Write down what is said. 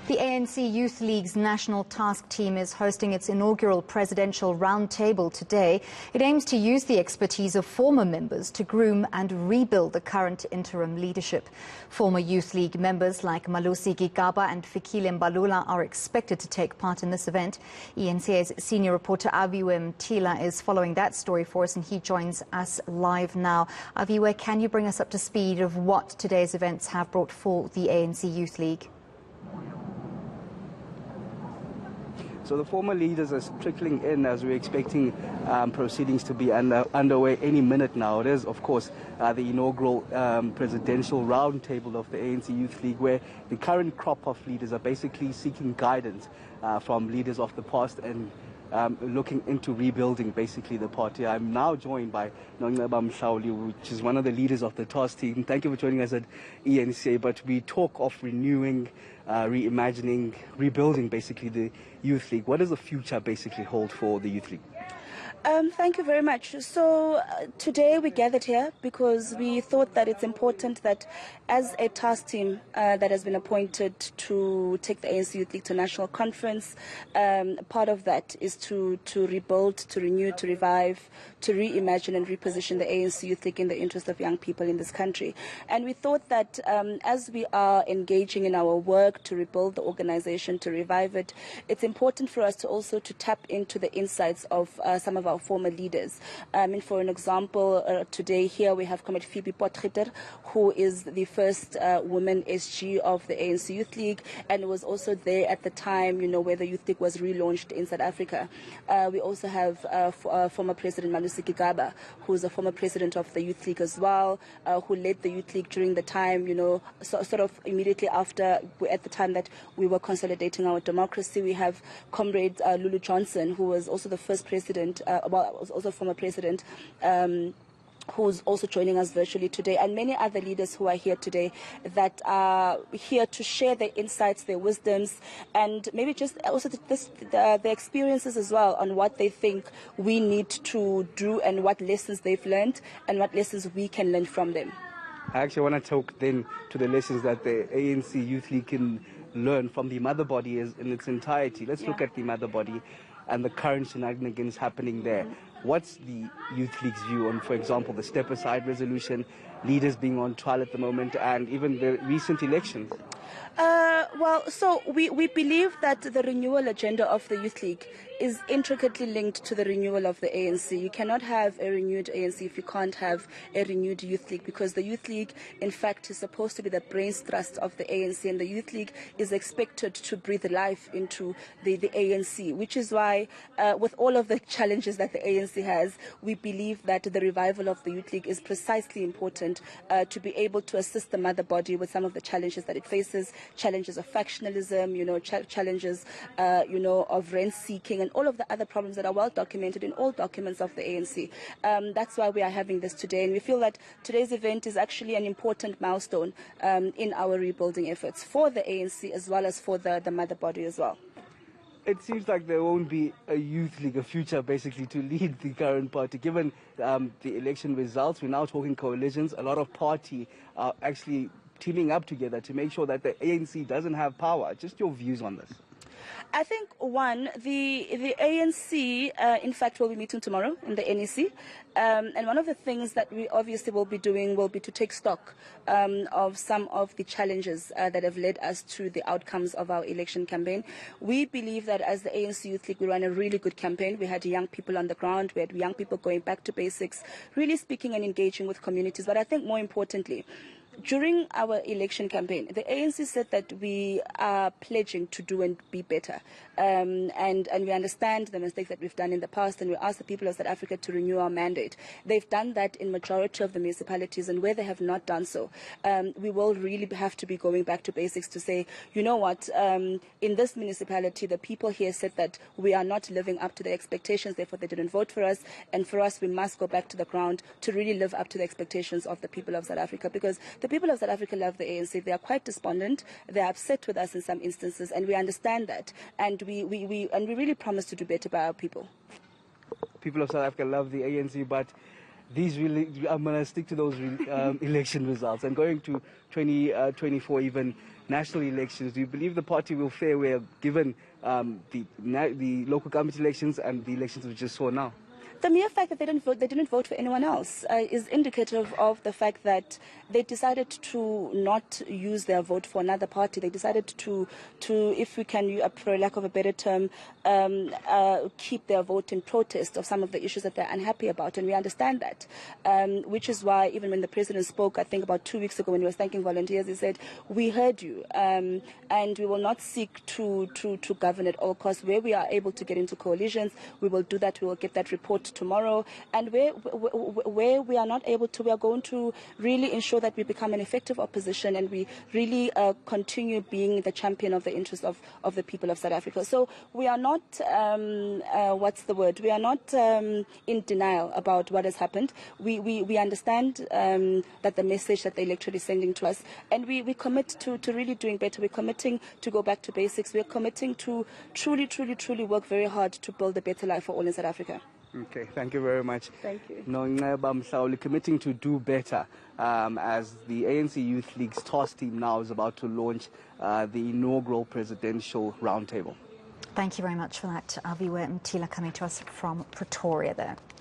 The ANC Youth League's National Task Team is hosting its inaugural presidential roundtable today. It aims to use the expertise of former members to groom and rebuild the current interim leadership. Former Youth League members like Malusi Gigaba and Fikile Mbalula are expected to take part in this event. eNCA's senior reporter Aviwe Mtila is following that story for us, and he joins us live now. Aviwe, can you bring us up to speed of what today's events have brought for the ANC Youth League? So the former leaders are trickling in as we're expecting proceedings to be underway any minute now. It is, of course, the inaugural presidential roundtable of the ANC Youth League, where the current crop of leaders are basically seeking guidance from leaders of the past and looking into rebuilding basically the party. I'm now joined by Aviwe, which is one of the leaders of the task team. Thank you for joining us at eNCA. But we talk of renewing, reimagining, rebuilding basically the Youth League. What does the future basically hold for the Youth League? Thank you very much. So today we gathered here because we thought that it's important that as a task team that has been appointed to take the ANC Youth League to national conference, part of that is to rebuild, to renew, to revive, to reimagine and reposition the ANC Youth League in the interest of young people in this country. And we thought that as we are engaging in our work to rebuild the organization, to revive it, it's important for us to also to tap into the insights of some of our former leaders. For an example, today here we have Comrade Phoebe Potgieter, who is the first woman SG of the ANC Youth League, and was also there at the time, where the Youth League was relaunched in South Africa. We also have former President Malusi Gigaba, who is a former president of the Youth League as well, who led the Youth League during the time, sort of immediately after, at the time that we were consolidating our democracy. We have Comrade Lulu Johnson, who was also the first president, was also former president, who's also joining us virtually today, and many other leaders who are here today that are here to share their insights, their wisdoms, and maybe just also the experiences as well on what they think we need to do and what lessons they've learned and what lessons we can learn from them. I actually want to talk then to the lessons that the ANC Youth League can learn from the mother body in its entirety. Let's look at the mother body and the current shenanigans happening there. What's the Youth League's view on, for example, the step-aside resolution, leaders being on trial at the moment, and even the recent elections? So we believe that the renewal agenda of the Youth League is intricately linked to the renewal of the ANC. You cannot have a renewed ANC if you can't have a renewed Youth League, because the Youth League, in fact, is supposed to be the brains trust of the ANC, and the Youth League is expected to breathe life into the ANC, which is why, with all of the challenges that the ANC has, we believe that the revival of the Youth League is precisely important to be able to assist the mother body with some of the challenges that it faces, challenges of factionalism, challenges, of rent-seeking, and all of the other problems that are well documented in all documents of the ANC. That's why we are having this today, and we feel that today's event is actually an important milestone in our rebuilding efforts for the ANC as well as for the mother body as well. It seems like there won't be a Youth League, a future basically, to lead the current party. Given the election results, we're now talking coalitions. A lot of party are actually teaming up together to make sure that the ANC doesn't have power. Just your views on this. I think, one, the ANC, in fact, will be meeting tomorrow in the NEC. And one of the things that we obviously will be doing will be to take stock of some of the challenges that have led us to the outcomes of our election campaign. We believe that as the ANC Youth League, we ran a really good campaign. We had young people on the ground. We had young people going back to basics, really speaking and engaging with communities. But I think more importantly, during our election campaign, the ANC said that we are pledging to do and be better. And we understand the mistakes that we've done in the past, and we ask the people of South Africa to renew our mandate. They've done that in majority of the municipalities, and where they have not done so, we will really have to be going back to basics to say, you know what, in this municipality, the people here said that we are not living up to their expectations, therefore they didn't vote for us, and for us, we must go back to the ground to really live up to the expectations of the people of South Africa, because the people of South Africa love the ANC. They are quite despondent. They are upset with us in some instances, and we understand that. And we really promise to do better by our people. People of South Africa love the ANC, but these really, I'm going to stick to those election results. And going to 2024 even, national elections. Do you believe the party will fare well given the local government elections and the elections we just saw now? The mere fact that they didn't vote for anyone else, is indicative of the fact that they decided to not use their vote for another party. They decided to if we can, for lack of a better term, keep their vote in protest of some of the issues that they're unhappy about, and we understand that. Which is why even when the president spoke, I think about 2 weeks ago, when he was thanking volunteers, he said, "We heard you, and we will not seek to govern at all costs. Where we are able to get into coalitions, we will do that. We will get that report tomorrow, and where we are not able to, we are going to really ensure that we become an effective opposition, and we really continue being the champion of the interests of the people of South Africa." So we are not, what's the word? We are not in denial about what has happened. We understand that the message that the electorate is sending to us, and we commit to really doing better. We're committing to go back to basics. We're committing to truly work very hard to build a better life for all in South Africa. Okay, thank you very much. Thank you. Mtila, committing to do better as the ANC Youth League's task team now is about to launch the inaugural presidential roundtable. Thank you very much for that, Aviwe Mtila, coming to us from Pretoria there.